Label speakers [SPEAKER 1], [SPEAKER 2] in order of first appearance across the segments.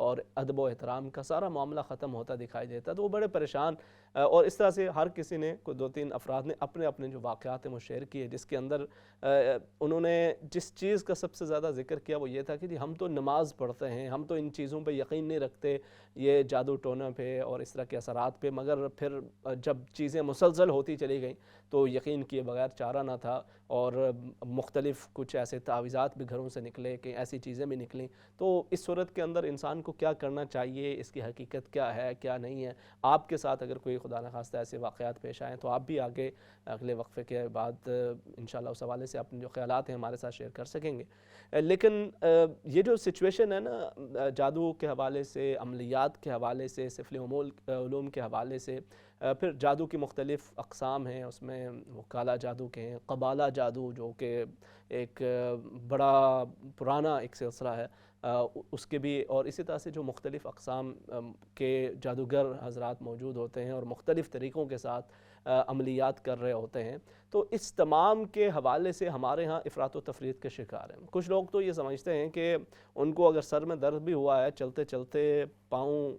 [SPEAKER 1] اور ادب و احترام کا سارا معاملہ ختم ہوتا دکھائی دیتا ہے، تو وہ بڑے پریشان اور اس طرح سے ہر کسی نے کوئی 2-3 افراد نے اپنے اپنے جو واقعات ہیں وہ شیئر کیے، جس کے اندر انہوں نے جس چیز کا سب سے زیادہ ذکر کیا وہ یہ تھا کہ جی ہم تو نماز پڑھتے ہیں، ہم تو ان چیزوں پہ یقین نہیں رکھتے، یہ جادو ٹونا پہ اور اس طرح کے اثرات پہ، مگر پھر جب چیزیں مسلسل ہوتی چلی گئیں تو یقین کیے بغیر چارہ نہ تھا، اور مختلف کچھ ایسے تعویذات بھی گھروں سے نکلے کہ ایسی چیزیں بھی نکلیں۔ تو اس صورت کے اندر انسان کو کیا کرنا چاہیے، اس کی حقیقت کیا ہے کیا نہیں ہے؟ آپ کے ساتھ اگر کوئی خدا نخواستہ ایسے واقعات پیش آئیں تو آپ بھی آگے اگلے وقفے کے بعد انشاءاللہ اس حوالے سے اپنے جو خیالات ہیں ہمارے ساتھ شیئر کر سکیں گے۔ لیکن یہ جو سچویشن ہے نا جادو کے حوالے سے، عملیات کے حوالے سے، سفلی علوم کے حوالے سے، پھر جادو کی مختلف اقسام ہیں، اس میں وہ کالا جادو کے ہیں، قبالہ جادو جو کہ ایک بڑا پرانا ایک سلسلہ ہے، اس کے بھی، اور اسی طرح سے جو مختلف اقسام کے جادوگر حضرات موجود ہوتے ہیں اور مختلف طریقوں کے ساتھ عملیات کر رہے ہوتے ہیں، تو اس تمام کے حوالے سے ہمارے ہاں افراط و تفریط کے شکار ہیں۔ کچھ لوگ تو یہ سمجھتے ہیں کہ ان کو اگر سر میں درد بھی ہوا ہے، چلتے چلتے پاؤں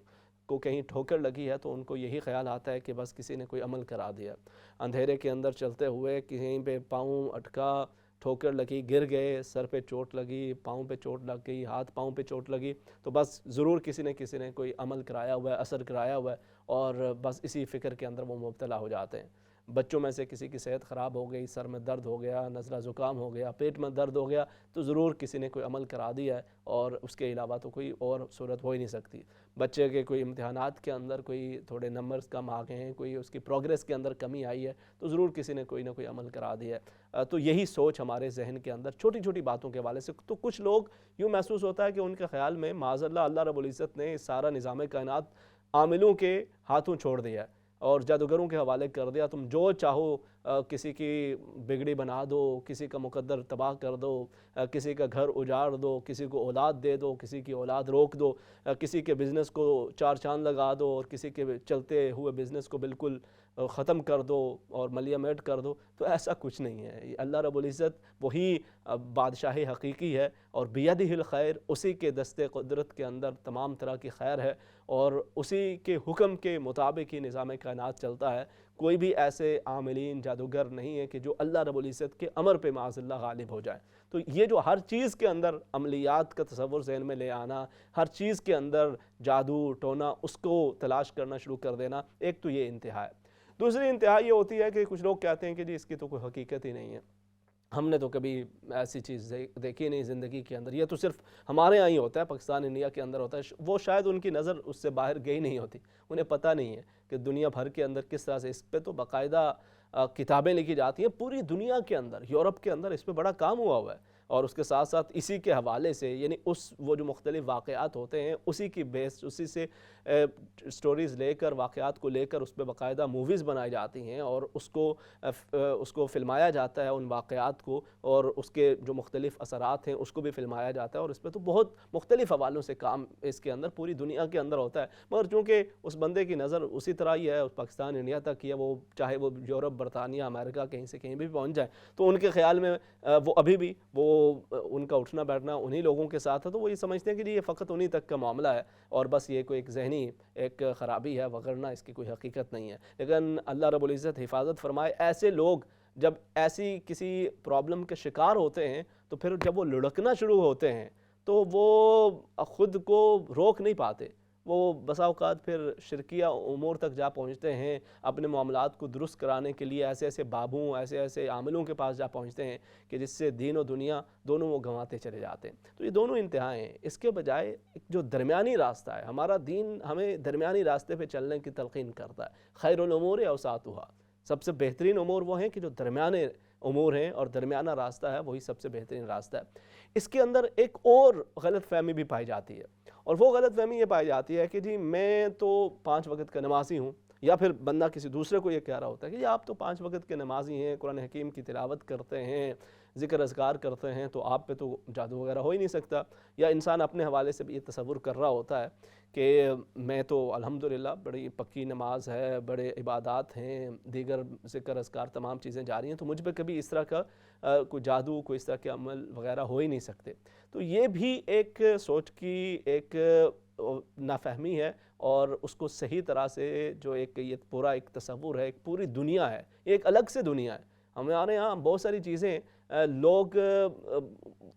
[SPEAKER 1] کو کہیں ٹھوکر لگی ہے، تو ان کو یہی خیال آتا ہے کہ بس کسی نے کوئی عمل کرا دیا۔ اندھیرے کے اندر چلتے ہوئے کہیں پہ پاؤں اٹکا، ٹھوکر لگی، گر گئے، سر پہ چوٹ لگی، پاؤں پہ چوٹ لگ گئی، ہاتھ پاؤں پہ چوٹ لگی، تو بس ضرور کسی نے کوئی عمل کرایا ہوا ہے، اثر کرایا ہوا ہے، اور بس اسی فکر کے اندر وہ مبتلا ہو جاتے ہیں۔ بچوں میں سے کسی کی صحت خراب ہو گئی، سر میں درد ہو گیا، نزلہ زکام ہو گیا، پیٹ میں درد ہو گیا، تو ضرور کسی نے کوئی عمل کرا دیا ہے، اور اس کے علاوہ تو کوئی اور صورت ہو ہی نہیں سکتی۔ بچے کے کوئی امتحانات کے اندر کوئی تھوڑے نمبرز کم آ گئے ہیں، کوئی اس کی پروگریس کے اندر کمی آئی ہے، تو ضرور کسی نے کوئی نہ کوئی عمل کرا دیا ہے۔ تو یہی سوچ ہمارے ذہن کے اندر چھوٹی چھوٹی باتوں کے حوالے سے، تو کچھ لوگ یوں محسوس ہوتا ہے کہ ان کے خیال میں معاذ اللہ رب العزت نے سارا نظام کائنات عاملوں کے ہاتھوں چھوڑ دیا ہے اور جادوگروں کے حوالے کر دیا، تم جو چاہو کسی کی بگڑی بنا دو، کسی کا مقدر تباہ کر دو، کسی کا گھر اجاڑ دو، کسی کو اولاد دے دو، کسی کی اولاد روک دو، کسی کے بزنس کو چار چاند لگا دو، اور کسی کے چلتے ہوئے بزنس کو بالکل ختم کر دو اور ملیہ میٹ کر دو۔ تو ایسا کچھ نہیں ہے، اللہ رب العزت وہی بادشاہ حقیقی ہے، اور بیدہ الخیر، اسی کے دست قدرت کے اندر تمام طرح کی خیر ہے، اور اسی کے حکم کے مطابق ہی نظام کائنات چلتا ہے۔ کوئی بھی ایسے عاملین جادوگر نہیں ہے کہ جو اللہ رب العزت کے امر پہ معاذ اللہ غالب ہو جائے۔ تو یہ جو ہر چیز کے اندر عملیات کا تصور ذہن میں لے آنا، ہر چیز کے اندر جادو ٹونا، اس کو تلاش کرنا شروع کر دینا، ایک تو یہ انتہا ہے۔ دوسری انتہا یہ ہوتی ہے کہ کچھ لوگ کہتے ہیں کہ جی اس کی تو کوئی حقیقت ہی نہیں ہے، ہم نے تو کبھی ایسی چیز دیکھی نہیں زندگی کے اندر، یہ تو صرف ہمارے یہاں ہی ہوتا ہے، پاکستان انڈیا کے اندر ہوتا ہے۔ وہ شاید ان کی نظر اس سے باہر گئی نہیں ہوتی، انہیں پتہ نہیں ہے کہ دنیا بھر کے اندر کس طرح سے اس پہ تو باقاعدہ کتابیں لکھی جاتی ہیں، پوری دنیا کے اندر، یورپ کے اندر اس پہ بڑا کام ہوا ہے، اور اس کے ساتھ ساتھ اسی کے حوالے سے، یعنی وہ جو مختلف واقعات ہوتے ہیں اسی کی بیس، اسی سے سٹوریز لے کر، واقعات کو لے کر اس پہ باقاعدہ موویز بنائی جاتی ہیں، اور اس کو فلمایا جاتا ہے ان واقعات کو، اور اس کے جو مختلف اثرات ہیں اس کو بھی فلمایا جاتا ہے، اور اس پہ تو بہت مختلف حوالوں سے کام اس کے اندر پوری دنیا کے اندر ہوتا ہے۔ مگر چونکہ اس بندے کی نظر اسی طرح ہی ہے، اس پاکستان انڈیا تک ہے، وہ چاہے وہ یورپ، برطانیہ، امریکہ کہیں سے کہیں بھی پہنچ جائے، تو ان کے خیال میں وہ ابھی بھی ان کا اٹھنا بیٹھنا انہی لوگوں کے ساتھ ہے، تو وہ یہ سمجھتے ہیں کہ یہ فقط انہی تک کا معاملہ ہے، اور بس یہ کوئی ایک ذہنی ایک خرابی ہے، وگرنہ اس کی کوئی حقیقت نہیں ہے۔ لیکن اللہ رب العزت حفاظت فرمائے، ایسے لوگ جب ایسی کسی پرابلم کے شکار ہوتے ہیں تو پھر جب وہ لڑکنا شروع ہوتے ہیں تو وہ خود کو روک نہیں پاتے، وہ بسا اوقات پھر شرکیہ امور تک جا پہنچتے ہیں، اپنے معاملات کو درست کرانے کے لیے ایسے ایسے بابوں، ایسے ایسے عاملوں کے پاس جا پہنچتے ہیں کہ جس سے دین و دنیا دونوں وہ گنواتے چلے جاتے ہیں۔ تو یہ دونوں انتہائیں ہیں، اس کے بجائے ایک جو درمیانی راستہ ہے، ہمارا دین ہمیں درمیانی راستے پہ چلنے کی تلقین کرتا ہے۔ خیر الامور اوساطھا، سب سے بہترین امور وہ ہیں کہ جو درمیانے امور ہیں، اور درمیانہ راستہ ہے وہی سب سے بہترین راستہ ہے۔ اس کے اندر ایک اور غلط فہمی بھی پائی جاتی ہے، اور وہ غلط فہمی یہ پائی جاتی ہے کہ جی میں تو 5 وقت کا نمازی ہوں، یا پھر بندہ کسی دوسرے کو یہ کہہ رہا ہوتا ہے کہ جی آپ تو 5 وقت کے نمازی ہیں، قرآن حکیم کی تلاوت کرتے ہیں، ذکر اذکار کرتے ہیں، تو آپ پہ تو جادو وغیرہ ہو ہی نہیں سکتا۔ یا انسان اپنے حوالے سے بھی یہ تصور کر رہا ہوتا ہے کہ میں تو الحمدللہ بڑی پکی نماز ہے، بڑے عبادات ہیں، دیگر ذکر اذکار تمام چیزیں جاری ہیں، تو مجھ پہ کبھی اس طرح کا کوئی جادو، کوئی اس طرح کے عمل وغیرہ ہو ہی نہیں سکتے۔ تو یہ بھی ایک سوچ کی ایک نافہمی ہے اور اس کو صحیح طرح سے جو ایک یہ پورا ایک تصور ہے، ایک پوری دنیا ہے، ایک الگ سے دنیا ہے. ہمارے یہاں بہت ساری چیزیں لوگ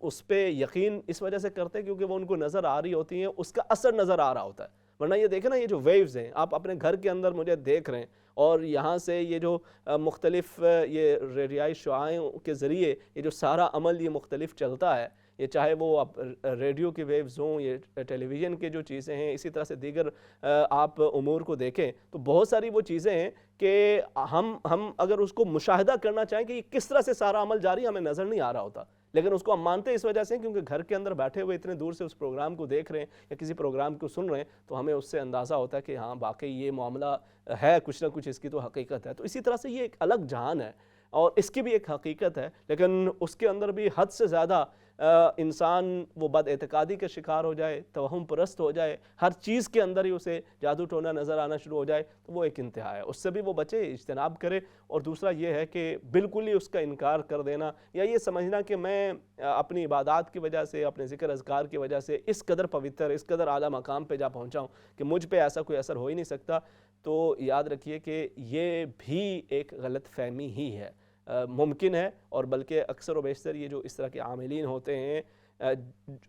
[SPEAKER 1] اس پہ یقین اس وجہ سے کرتے ہیں کیونکہ وہ ان کو نظر آ رہی ہوتی ہیں، اس کا اثر نظر آ رہا ہوتا ہے. ورنہ یہ دیکھیں نا، یہ جو ویوز ہیں آپ اپنے گھر کے اندر مجھے دیکھ رہے ہیں، اور یہاں سے یہ جو مختلف یہ ریڈیائی شعاعوں کے ذریعے یہ جو سارا عمل یہ مختلف چلتا ہے، یہ چاہے وہ ریڈیو کے ویوز ہوں، یہ ٹیلی ویژن کے جو چیزیں ہیں، اسی طرح سے دیگر آپ امور کو دیکھیں تو بہت ساری وہ چیزیں ہیں کہ ہم اگر اس کو مشاہدہ کرنا چاہیں کہ یہ کس طرح سے سارا عمل جاری ہمیں نظر نہیں آ رہا ہوتا، لیکن اس کو ہم مانتے ہیں اس وجہ سے کیونکہ گھر کے اندر بیٹھے ہوئے اتنے دور سے اس پروگرام کو دیکھ رہے ہیں یا کسی پروگرام کو سن رہے ہیں تو ہمیں اس سے اندازہ ہوتا ہے کہ ہاں واقعی یہ معاملہ ہے، کچھ نہ کچھ اس کی تو حقیقت ہے. تو اسی طرح سے یہ ایک الگ جہان ہے اور اس کی بھی ایک حقیقت ہے، لیکن اس کے اندر بھی حد سے زیادہ انسان وہ بد اعتقادی کا شکار ہو جائے، توہم پرست ہو جائے، ہر چیز کے اندر ہی اسے جادو ٹونا نظر آنا شروع ہو جائے تو وہ ایک انتہا ہے. اس سے بھی وہ بچے، اجتناب کرے. اور دوسرا یہ ہے کہ بالکل ہی اس کا انکار کر دینا یا یہ سمجھنا کہ میں اپنی عبادات کی وجہ سے، اپنے ذکر اذکار کی وجہ سے اس قدر پوتر، اس قدر اعلیٰ مقام پہ جا پہنچا ہوں کہ مجھ پہ ایسا کوئی اثر ہو ہی نہیں سکتا. تو یاد رکھیے کہ یہ بھی ایک غلط فہمی ہی ہے. ممکن ہے، اور بلکہ اکثر و بیشتر یہ جو اس طرح کے عاملین ہوتے ہیں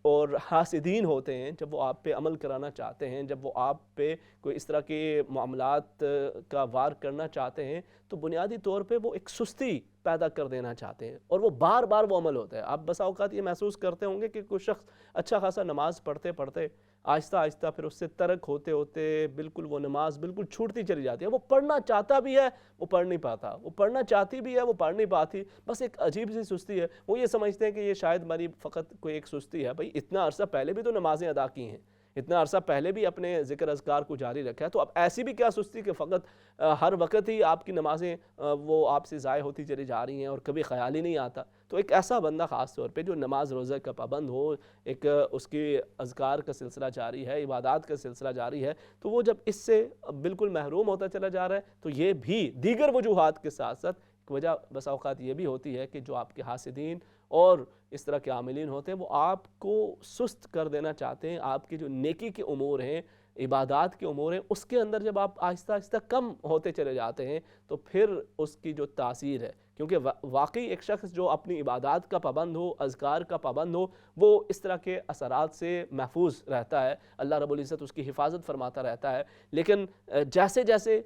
[SPEAKER 1] اور حاسدین ہوتے ہیں، جب وہ آپ پہ عمل کرانا چاہتے ہیں، جب وہ آپ پہ کوئی اس طرح کے معاملات کا وار کرنا چاہتے ہیں تو بنیادی طور پہ وہ ایک سستی پیدا کر دینا چاہتے ہیں اور وہ بار بار وہ عمل ہوتا ہے. آپ بسا اوقات یہ محسوس کرتے ہوں گے کہ کوئی شخص اچھا خاصا نماز پڑھتے پڑھتے آہستہ آہستہ پھر اس سے ترک ہوتے ہوتے بالکل وہ نماز بالکل چھوٹتی چلی جاتی ہے. وہ پڑھنا چاہتا بھی ہے، وہ پڑھ نہیں پاتا، وہ پڑھنا چاہتی بھی ہے، وہ پڑھ نہیں پاتی. بس ایک عجیب سی سستی ہے. وہ یہ سمجھتے ہیں کہ یہ شاید ہماری فقط کوئی ایک سستی ہے. بھائی اتنا عرصہ پہلے بھی تو نمازیں ادا کی ہیں، اتنا عرصہ پہلے بھی اپنے ذکر اذکار کو جاری رکھا ہے، تو اب ایسی بھی کیا سستی کہ فقط ہر وقت ہی آپ کی نمازیں وہ آپ سے ضائع ہوتی چلی جا رہی ہیں اور کبھی خیال ہی نہیں آتا. تو ایک ایسا بندہ خاص طور پہ جو نماز روزہ کا پابند ہو، ایک اس کی اذکار کا سلسلہ جاری ہے، عبادات کا سلسلہ جاری ہے، تو وہ جب اس سے بالکل محروم ہوتا چلا جا رہا ہے تو یہ بھی دیگر وجوہات کے ساتھ ساتھ ایک وجہ بس اوقات یہ بھی ہوتی ہے کہ جو آپ کے حاسدین اور اس طرح کے عاملین ہوتے ہیں وہ آپ کو سست کر دینا چاہتے ہیں. آپ کی جو نیکی کے امور ہیں، عبادات کے امور ہیں، اس کے اندر جب آپ آہستہ آہستہ کم ہوتے چلے جاتے ہیں تو پھر اس کی جو تاثیر ہے، کیونکہ واقعی ایک شخص جو اپنی عبادات کا پابند ہو، اذکار کا پابند ہو، وہ اس طرح کے اثرات سے محفوظ رہتا ہے. اللہ رب العزت اس کی حفاظت فرماتا رہتا ہے. لیکن جیسے جیسے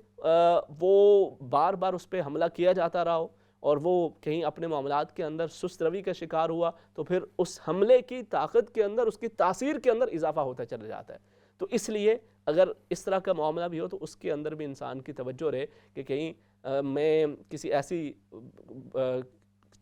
[SPEAKER 1] وہ بار بار اس پہ حملہ کیا جاتا رہا ہو اور وہ کہیں اپنے معاملات کے اندر سست روی کا شکار ہوا تو پھر اس حملے کی طاقت کے اندر، اس کی تاثیر کے اندر اضافہ ہوتا چلا جاتا ہے. تو اس لیے اگر اس طرح کا معاملہ بھی ہو تو اس کے اندر بھی انسان کی توجہ رہے کہ کہیں میں کسی ایسی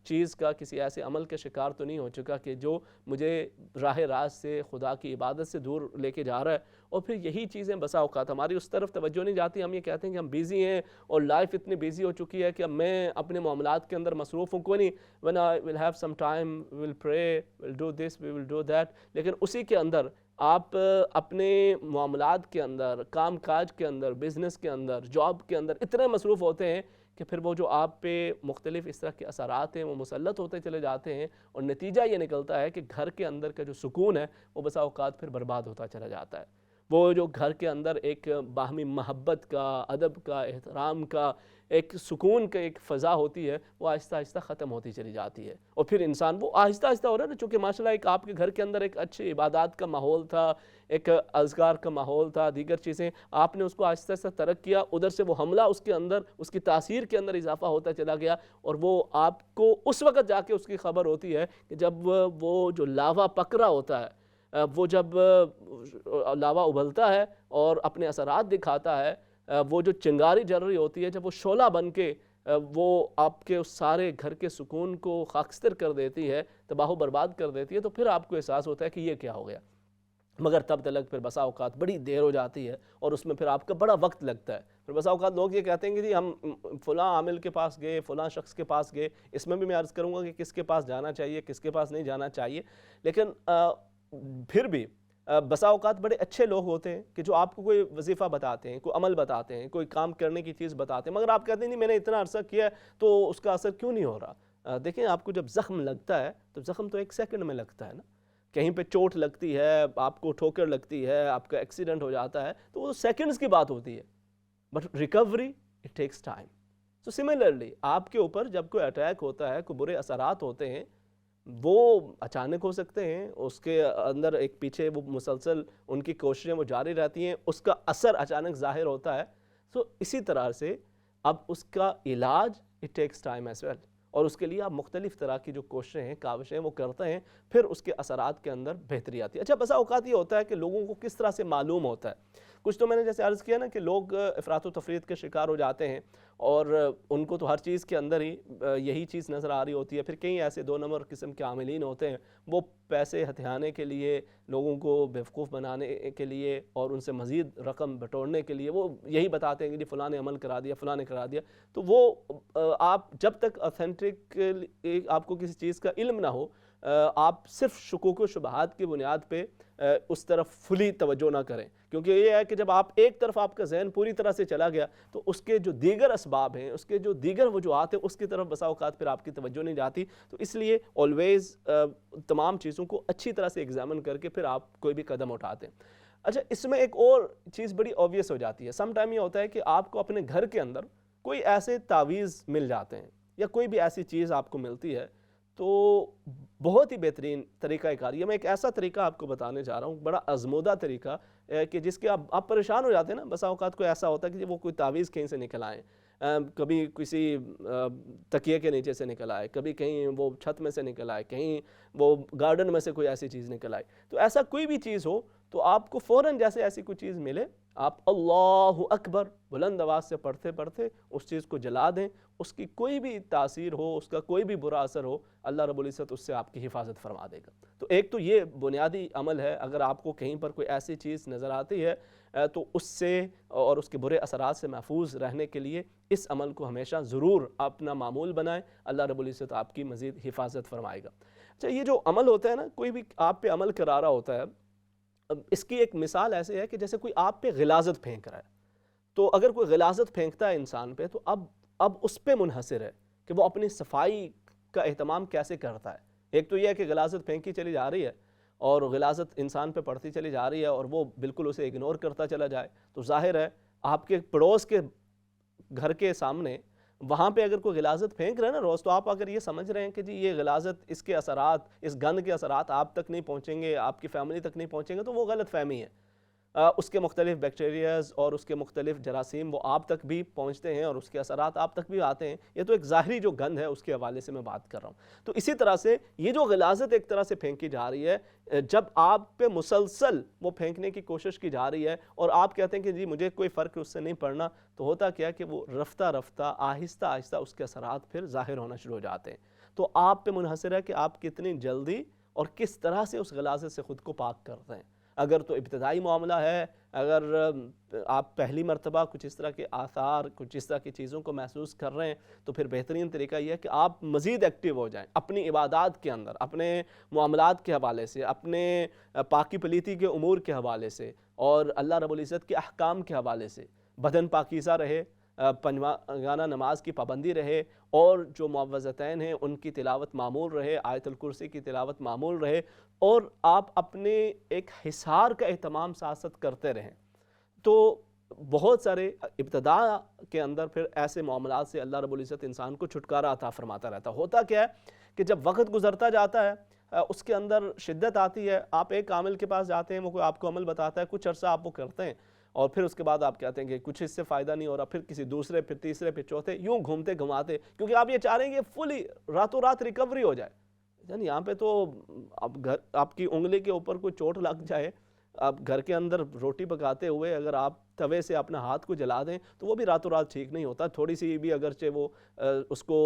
[SPEAKER 1] چیز کا، کسی ایسے عمل کا شکار تو نہیں ہو چکا کہ جو مجھے راہ راست سے، خدا کی عبادت سے دور لے کے جا رہا ہے. اور پھر یہی چیزیں بسا اوقات ہماری اس طرف توجہ نہیں جاتی. ہم یہ کہتے ہیں کہ ہم بیزی ہیں اور لائف اتنی بیزی ہو چکی ہے کہ اب میں اپنے معاملات کے اندر مصروف ہوں. کوئی نہیں، when I will have some time, we will pray, we will do this, we will do that. لیکن اسی کے اندر آپ اپنے معاملات کے اندر، کام کاج کے اندر، بزنس کے اندر، جاب کے اندر اتنے مصروف ہوتے ہیں کہ پھر وہ جو آپ پہ مختلف اس طرح کے اثرات ہیں وہ مسلط ہوتے چلے جاتے ہیں اور نتیجہ یہ نکلتا ہے کہ گھر کے اندر کا جو سکون ہے وہ بسا اوقات پھر برباد ہوتا چلا جاتا ہے. وہ جو گھر کے اندر ایک باہمی محبت کا، ادب کا، احترام کا، ایک سکون کا ایک فضا ہوتی ہے وہ آہستہ آہستہ ختم ہوتی چلی جاتی ہے. اور پھر انسان وہ آہستہ آہستہ ہو رہا ہے نا، چونکہ ماشاءاللہ ایک آپ کے گھر کے اندر ایک اچھی عبادات کا ماحول تھا، ایک اذکار کا ماحول تھا، دیگر چیزیں آپ نے اس کو آہستہ آہستہ ترک کیا، ادھر سے وہ حملہ اس کے اندر، اس کی تاثیر کے اندر اضافہ ہوتا چلا گیا اور وہ آپ کو اس وقت جا کے اس کی خبر ہوتی ہے کہ جب وہ جو لاوا پکڑا ہوتا ہے، وہ جب لاوا ابلتا ہے اور اپنے اثرات دکھاتا ہے، وہ جو چنگاری جل رہی ہوتی ہے، جب وہ شعلہ بن کے وہ آپ کے اس سارے گھر کے سکون کو خاکستر کر دیتی ہے، تباہ و برباد کر دیتی ہے، تو پھر آپ کو احساس ہوتا ہے کہ یہ کیا ہو گیا. مگر تب تلک پھر بسا اوقات بڑی دیر ہو جاتی ہے اور اس میں پھر آپ کا بڑا وقت لگتا ہے. پھر بسا اوقات لوگ یہ کہتے ہیں کہ جی ہم فلاں عامل کے پاس گئے، فلاں شخص کے پاس گئے. اس میں بھی میں عرض کروں گا کہ کس کے پاس جانا چاہیے، کس کے پاس نہیں جانا چاہیے. لیکن پھر بھی بسا اوقات بڑے اچھے لوگ ہوتے ہیں کہ جو آپ کو کوئی وظیفہ بتاتے ہیں، کوئی عمل بتاتے ہیں، کوئی کام کرنے کی چیز بتاتے ہیں، مگر آپ کہتے ہیں نہیں میں نے اتنا عرصہ کیا ہے تو اس کا اثر کیوں نہیں ہو رہا. دیکھیں آپ کو جب زخم لگتا ہے تو زخم تو ایک سیکنڈ میں لگتا ہے نا، کہیں پہ چوٹ لگتی ہے، آپ کو ٹھوکر لگتی ہے، آپ کا ایکسیڈنٹ ہو جاتا ہے تو وہ سیکنڈز کی بات ہوتی ہے، but recovery it takes time. So similarly آپ کے اوپر جب کوئی اٹیک ہوتا ہے، کوئی برے اثرات ہوتے ہیں، وہ اچانک ہو سکتے ہیں، اس کے اندر ایک پیچھے وہ مسلسل ان کی کوششیں وہ جاری رہتی ہیں، اس کا اثر اچانک ظاہر ہوتا ہے. سو اسی طرح سے اب اس کا علاج it takes time as well, اور اس کے لیے آپ مختلف طرح کی جو کوششیں ہیں، کاوشیں وہ کرتے ہیں، پھر اس کے اثرات کے اندر بہتری آتی ہے. اچھا بسا اوقات یہ ہوتا ہے کہ لوگوں کو کس طرح سے معلوم ہوتا ہے. کچھ تو میں نے جیسے عرض کیا نا کہ لوگ افراط و تفریط کے شکار ہو جاتے ہیں، اور ان کو تو ہر چیز کے اندر ہی یہی چیز نظر آ رہی ہوتی ہے. پھر کئی ایسے 2 نمبر قسم کے عاملین ہوتے ہیں، وہ پیسے ہتھیانے کے لیے، لوگوں کو بیوقوف بنانے کے لیے اور ان سے مزید رقم بٹورنے کے لیے وہ یہی بتاتے ہیں کہ جی فلاں نے عمل کرا دیا، فلاں نے کرا دیا. تو وہ آپ جب تک اوتھینٹک آپ کو کسی چیز کا علم نہ ہو، آپ صرف شکوک و شبہات کی بنیاد پہ اس طرف فلی توجہ نہ کریں، کیونکہ یہ ہے کہ جب آپ ایک طرف آپ کا ذہن پوری طرح سے چلا گیا تو اس کے جو دیگر اسباب ہیں، اس کے جو دیگر وجوہات ہیں، اس کی طرف بسا اوقات پھر آپ کی توجہ نہیں جاتی. تو اس لیے آلویز تمام چیزوں کو اچھی طرح سے ایگزامن کر کے پھر آپ کوئی بھی قدم اٹھاتے ہیں. اچھا اس میں ایک اور چیز بڑی اوبویس ہو جاتی ہے. سم ٹائم یہ ہوتا ہے کہ آپ کو اپنے گھر کے اندر کوئی ایسے تعویذ مل جاتے ہیں یا کوئی بھی ایسی چیز آپ کو ملتی ہے، تو بہت ہی بہترین طریقہ کار یہ میں ایک ایسا طریقہ آپ کو بتانے جا رہا ہوں، بڑا آزمودہ طریقہ کہ جس کے آپ پریشان ہو جاتے ہیں نا. بسا اوقات کوئی ایسا ہوتا ہے کہ وہ کوئی تعویذ کہیں سے نکل آئیں، کبھی کسی تکیے کے نیچے سے نکل آئے، کبھی کہیں وہ چھت میں سے نکل آئے، کہیں وہ گارڈن میں سے کوئی ایسی چیز نکل آئے. تو ایسا کوئی بھی چیز ہو تو آپ کو فوراً جیسے ایسی کوئی چیز ملے، آپ اللہ اکبر بلند آواز سے پڑھتے پڑھتے اس چیز کو جلا دیں. اس کی کوئی بھی تاثیر ہو، اس کا کوئی بھی برا اثر ہو، اللہ رب العزت اس سے آپ کی حفاظت فرما دے گا. تو ایک تو یہ بنیادی عمل ہے. اگر آپ کو کہیں پر کوئی ایسی چیز نظر آتی ہے تو اس سے اور اس کے برے اثرات سے محفوظ رہنے کے لیے اس عمل کو ہمیشہ ضرور اپنا معمول بنائیں. اللہ رب العزت آپ کی مزید حفاظت فرمائے گا. اچھا یہ جو عمل ہوتا ہے نا، کوئی بھی آپ پہ عمل کرا رہا ہوتا ہے، اب اس کی ایک مثال ایسے ہے کہ جیسے کوئی آپ پہ غلاظت پھینک رہا ہے. تو اگر کوئی غلاظت پھینکتا ہے انسان پہ، تو اب اس پہ منحصر ہے کہ وہ اپنی صفائی کا اہتمام کیسے کرتا ہے. ایک تو یہ ہے کہ غلاظت پھینکی چلی جا رہی ہے اور غلاظت انسان پہ پڑتی چلی جا رہی ہے اور وہ بالکل اسے اگنور کرتا چلا جائے، تو ظاہر ہے آپ کے پڑوس کے گھر کے سامنے وہاں پہ اگر کوئی غلاظت پھینک رہا ہے نا روز، تو آپ اگر یہ سمجھ رہے ہیں کہ جی یہ غلاظت، اس کے اثرات، اس گند کے اثرات آپ تک نہیں پہنچیں گے، آپ کی فیملی تک نہیں پہنچیں گے، تو وہ غلط فہمی ہے. اس کے مختلف بیکٹیریاز اور اس کے مختلف جراثیم وہ آپ تک بھی پہنچتے ہیں اور اس کے اثرات آپ تک بھی آتے ہیں. یہ تو ایک ظاہری جو گند ہے اس کے حوالے سے میں بات کر رہا ہوں. تو اسی طرح سے یہ جو غلاظت ایک طرح سے پھینکی جا رہی ہے، جب آپ پہ مسلسل وہ پھینکنے کی کوشش کی جا رہی ہے اور آپ کہتے ہیں کہ جی مجھے کوئی فرق اس سے نہیں پڑنا، تو ہوتا کیا کہ وہ رفتہ رفتہ آہستہ آہستہ اس کے اثرات پھر ظاہر ہونا شروع ہو جاتے ہیں. تو آپ پہ منحصر ہے کہ آپ کتنی جلدی اور کس طرح سے اس غلاظت سے خود کو پاک کرتے ہیں. اگر تو ابتدائی معاملہ ہے، اگر آپ پہلی مرتبہ کچھ اس طرح کے آثار، کچھ اس طرح کی چیزوں کو محسوس کر رہے ہیں، تو پھر بہترین طریقہ یہ ہے کہ آپ مزید ایکٹیو ہو جائیں اپنی عبادات کے اندر، اپنے معاملات کے حوالے سے، اپنے پاکی پلیتی کے امور کے حوالے سے اور اللہ رب العزت کے احکام کے حوالے سے. بدن پاکیزہ رہے، پنجگانہ نماز کی پابندی رہے، اور جو معوذتین ہیں ان کی تلاوت معمول رہے، آیت الکرسی کی تلاوت معمول رہے، اور آپ اپنے ایک حصار کا اہتمام ساتھ ساتھ کرتے رہیں. تو بہت سارے ابتدا کے اندر پھر ایسے معاملات سے اللہ رب العزت انسان کو چھٹکارا عطا فرماتا رہتا. ہوتا کیا ہے کہ جب وقت گزرتا جاتا ہے، اس کے اندر شدت آتی ہے، آپ ایک عامل کے پاس جاتے ہیں، وہ کوئی آپ کو عمل بتاتا ہے، کچھ عرصہ آپ وہ کرتے ہیں، اور پھر اس کے بعد آپ کہتے ہیں کہ کچھ اس سے فائدہ نہیں ہو رہا، پھر کسی دوسرے، پھر تیسرے، پھر چوتھے، یوں گھومتے گھماتے، کیونکہ آپ یہ چاہ رہے ہیں کہ فلی راتوں رات ریکوری ہو جائے. یعنی یہاں پہ تو اب گھر آپ کی انگلی کے اوپر کوئی چوٹ لگ جائے، آپ گھر کے اندر روٹی پکاتے ہوئے اگر آپ توے سے اپنا ہاتھ کو جلا دیں تو وہ بھی راتوں رات ٹھیک نہیں ہوتا. تھوڑی سی بھی اگرچہ وہ اس کو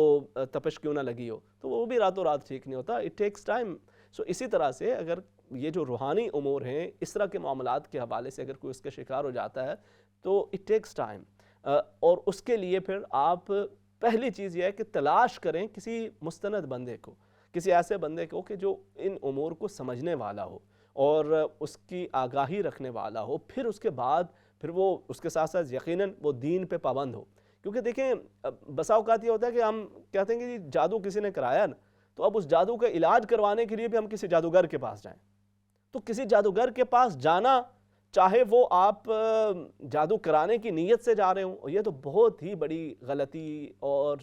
[SPEAKER 1] تپش کیوں نہ لگی ہو تو وہ بھی راتوں رات ٹھیک نہیں ہوتا. It takes time. سو اسی طرح سے اگر یہ جو روحانی امور ہیں، اس طرح کے معاملات کے حوالے سے اگر کوئی اس کا شکار ہو جاتا ہے تو اٹ ٹیکس ٹائم. اور اس کے لیے پھر آپ پہلی چیز یہ ہے کہ تلاش کریں کسی مستند بندے کو، کسی ایسے بندے کو کہ جو ان امور کو سمجھنے والا ہو اور اس کی آگاہی رکھنے والا ہو. پھر اس کے بعد پھر وہ اس کے ساتھ ساتھ یقیناً وہ دین پہ پابند ہو. کیونکہ دیکھیں بسا اوقات یہ ہوتا ہے کہ ہم کہتے ہیں کہ جی جادو کسی نے کرایا نا، تو اب اس جادو کا علاج کروانے کے لیے بھی ہم کسی جادوگر کے پاس جائیں. تو کسی جادوگر کے پاس جانا، چاہے وہ آپ جادو کرانے کی نیت سے جا رہے ہوں، یہ تو بہت ہی بڑی غلطی اور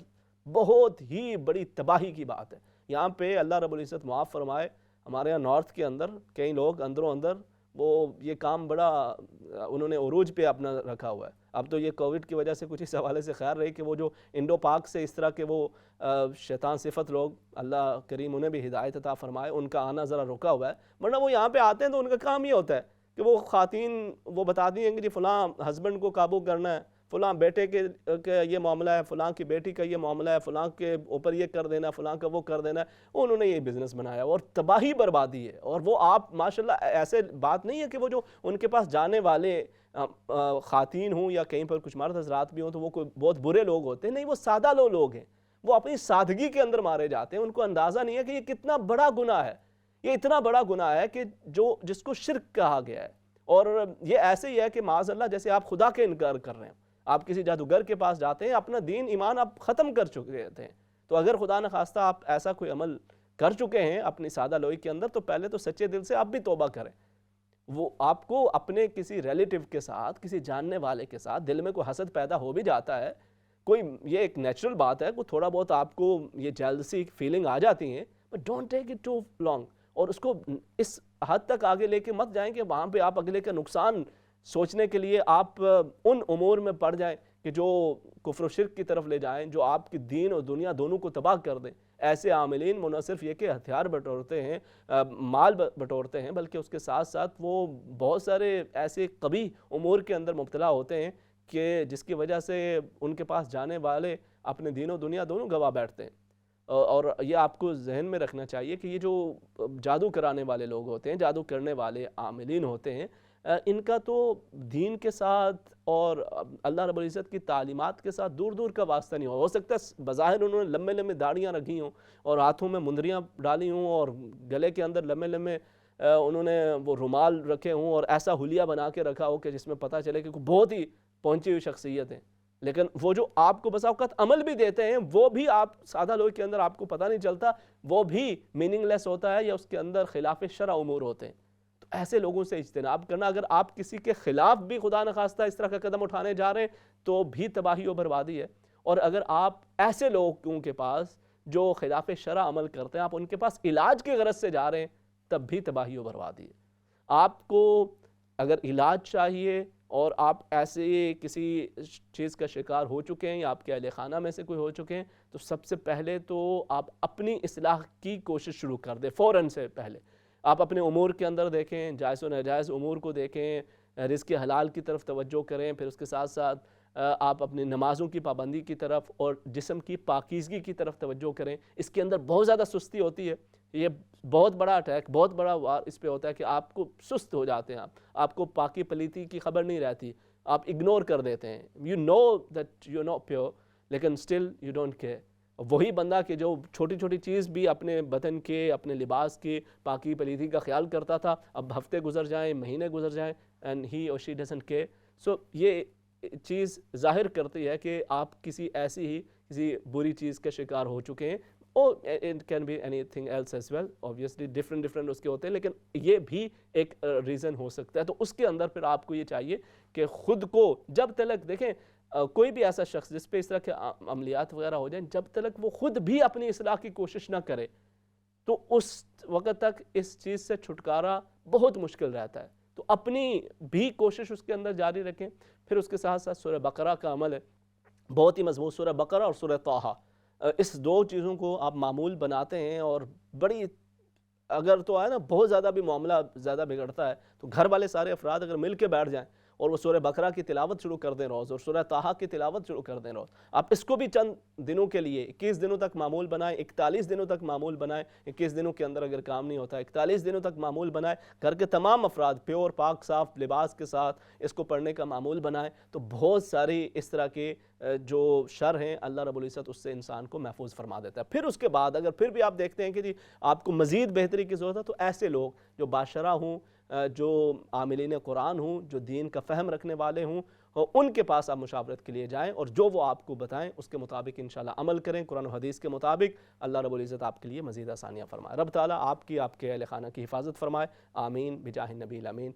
[SPEAKER 1] بہت ہی بڑی تباہی کی بات ہے۔ یہاں پہ اللہ رب العزت معاف فرمائے، ہمارے یہاں نارتھ کے اندر کئی لوگ اندروں اندر وہ یہ کام بڑا انہوں نے عروج پہ اپنا رکھا ہوا ہے۔ اب تو یہ کووڈ کی وجہ سے کچھ اس حوالے سے خیر رہی کہ وہ جو انڈو پاک سے اس طرح کے وہ شیطان صفت لوگ، اللہ کریم انہیں بھی ہدایت عطا فرمائے، ان کا آنا ذرا رکا ہوا ہے، ورنہ وہ یہاں پہ آتے ہیں تو ان کا کام یہ ہوتا ہے کہ وہ خواتین وہ بتا دی ہیں کہ جی فلاں ہسبینڈ کو قابو کرنا ہے، فلاں بیٹے کے یہ معاملہ ہے، فلاں کی بیٹی کا یہ معاملہ ہے، فلاں کے اوپر یہ کر دینا، فلاں کا وہ کر دینا ہے۔ انہوں نے یہ بزنس بنایا اور تباہی بربادی ہے۔ اور وہ آپ ماشاءاللہ ایسے بات نہیں ہے کہ وہ جو ان کے پاس جانے والے خواتین ہوں یا کہیں پر کچھ مرد حضرات بھی ہوں تو وہ کوئی بہت برے لوگ ہوتے ہیں، نہیں، وہ سادہ لوگ ہیں، وہ اپنی سادگی کے اندر مارے جاتے ہیں۔ ان کو اندازہ نہیں ہے کہ یہ کتنا بڑا گناہ ہے، یہ اتنا بڑا گناہ ہے کہ جس کو شرک کہا گیا ہے۔ اور یہ ایسے ہی ہے کہ معاذ اللہ جیسے آپ خدا کے انکار کر رہے ہیں، آپ کسی جادوگر کے پاس جاتے ہیں، اپنا دین ایمان آپ ختم کر چکے تھے، تو اگر خدا نخواستہ آپ ایسا کوئی عمل کر چکے ہیں اپنی سادہ لوئی کے اندر، تو پہلے تو سچے دل سے آپ بھی توبہ کریں۔ وہ آپ کو اپنے کسی ریلیٹیو کے ساتھ، کسی جاننے والے کے ساتھ دل میں کوئی حسد پیدا ہو بھی جاتا ہے، کوئی یہ ایک نیچرل بات ہے، کوئی تھوڑا بہت آپ کو یہ جیلسی فیلنگ آ جاتی ہیں، but don't take it too long, اور اس کو اس حد تک آگے لے کے مت جائیں کہ وہاں پہ آپ اگلے کا نقصان سوچنے کے لیے آپ ان امور میں پڑ جائیں کہ جو کفر و شرک کی طرف لے جائیں، جو آپ کی دین اور دنیا دونوں کو تباہ کر دیں۔ ایسے عاملین نہ صرف یہ کہ ہتھیار بٹورتے ہیں، مال بٹورتے ہیں، بلکہ اس کے ساتھ ساتھ وہ بہت سارے ایسے قبیح امور کے اندر مبتلا ہوتے ہیں کہ جس کی وجہ سے ان کے پاس جانے والے اپنے دین و دنیا دونوں گوا بیٹھتے ہیں۔ اور یہ آپ کو ذہن میں رکھنا چاہیے کہ یہ جو جادو کرانے والے لوگ ہوتے ہیں، جادو کرنے والے عاملین ہوتے ہیں، ان کا تو دین کے ساتھ اور اللہ رب العزت کی تعلیمات کے ساتھ دور دور کا واسطہ نہیں ہو سکتا۔ بظاہر انہوں نے لمبے لمبے داڑیاں رکھی ہوں اور ہاتھوں میں مندریاں ڈالی ہوں اور گلے کے اندر لمبے لمبے انہوں نے وہ رومال رکھے ہوں اور ایسا حلیہ بنا کے رکھا ہو کہ جس میں پتہ چلے کہ بہت ہی پہنچی ہوئی شخصیت ہیں، لیکن وہ جو آپ کو بسا اوقات عمل بھی دیتے ہیں وہ بھی آپ سادہ لوگ کے اندر آپ کو پتہ نہیں چلتا، وہ بھی میننگ لیس ہوتا ہے یا اس کے اندر خلاف شرع امور ہوتے ہیں۔ تو ایسے لوگوں سے اجتناب کرنا، اگر آپ کسی کے خلاف بھی خدا نخواستہ اس طرح کا قدم اٹھانے جا رہے ہیں تو بھی تباہی و بربادی ہے۔ اور اگر آپ ایسے لوگوں کے پاس جو خلاف شرع عمل کرتے ہیں، آپ ان کے پاس علاج کی غرض سے جا رہے ہیں، تب بھی تباہی و بربادی ہے۔ آپ کو اگر علاج چاہیے اور آپ ایسے کسی چیز کا شکار ہو چکے ہیں یا آپ کے اہل خانہ میں سے کوئی ہو چکے ہیں، تو سب سے پہلے تو آپ اپنی اصلاح کی کوشش شروع کر دیں۔ فوراً سے پہلے آپ اپنے امور کے اندر دیکھیں، جائز و ناجائز امور کو دیکھیں، رزق حلال کی طرف توجہ کریں، پھر اس کے ساتھ ساتھ آپ اپنی نمازوں کی پابندی کی طرف اور جسم کی پاکیزگی کی طرف توجہ کریں۔ اس کے اندر بہت زیادہ سستی ہوتی ہے، یہ بہت بڑا اٹیک، بہت بڑا وار اس پہ ہوتا ہے کہ آپ کو سست ہو جاتے ہیں، آپ کو پاکی پلیتی کی خبر نہیں رہتی، آپ اگنور کر دیتے ہیں۔ You know that you know pure, لیکن اسٹل یو ڈونٹ کیئر۔ وہی بندہ کہ جو چھوٹی چھوٹی چیز بھی اپنے بدن کے، اپنے لباس کے پاکی پلیتی کا خیال کرتا تھا، اب ہفتے گزر جائیں، مہینے گزر جائیں اینڈ ہی اور شی ڈزنٹ کیئر۔ سو یہ چیز ظاہر کرتی ہے کہ آپ کسی ایسی ہی کسی بری چیز کا شکار ہو چکے ہیں۔ اور it can be anything else as well, obviously different اس کے ہوتے ہیں، لیکن یہ بھی ایک ریزن ہو سکتا ہے۔ تو اس کے اندر پھر آپ کو یہ چاہیے کہ خود کو جب تلک دیکھیں کوئی بھی ایسا شخص جس پہ اس طرح کے عملیات وغیرہ ہو جائیں، جب تلک وہ خود بھی اپنی اصلاح کی کوشش نہ کرے تو اس وقت تک اس چیز سے چھٹکارا بہت مشکل رہتا ہے۔ تو اپنی بھی کوشش اس کے اندر جاری رکھیں۔ پھر اس کے ساتھ ساتھ سورہ بقرہ کا عمل ہے، بہت ہی مضبوط، سورہ بقرہ اور سورہ طٰہٰ، اس دو چیزوں کو آپ معمول بناتے ہیں اور بڑی اگر تو ہے نا بہت زیادہ بھی معاملہ زیادہ بگڑتا ہے تو گھر والے سارے افراد اگر مل کے بیٹھ جائیں اور وہ سورہ بقرہ کی تلاوت شروع کر دیں روز اور سورہ طٰہٰ کی تلاوت شروع کر دیں روز، آپ اس کو بھی چند دنوں کے لیے 21 دنوں تک معمول بنائیں، 41 دنوں تک معمول بنائیں، 21 دنوں کے اندر اگر کام نہیں ہوتا 41 دنوں تک معمول بنائیں، گھر کے تمام افراد پیور پاک صاف لباس کے ساتھ اس کو پڑھنے کا معمول بنائیں، تو بہت ساری اس طرح کے جو شر ہیں اللہ رب العزت اس سے انسان کو محفوظ فرما دیتا ہے۔ پھر اس کے بعد اگر پھر بھی آپ دیکھتے ہیں کہ جی آپ کو مزید بہتری کی ضرورت ہے تو ایسے لوگ جو باشرہ ہوں، جو عاملین قرآن ہوں، جو دین کا فہم رکھنے والے ہوں، ان کے پاس آپ مشاورت کے لیے جائیں اور جو وہ آپ کو بتائیں اس کے مطابق انشاءاللہ عمل کریں، قرآن و حدیث کے مطابق۔ اللہ رب العزت آپ کے لیے مزید آسانیاں فرمائے۔ رب تعالیٰ آپ کی، آپ کے اہل خانہ کی حفاظت فرمائے، آمین بجاہ النبی الامین۔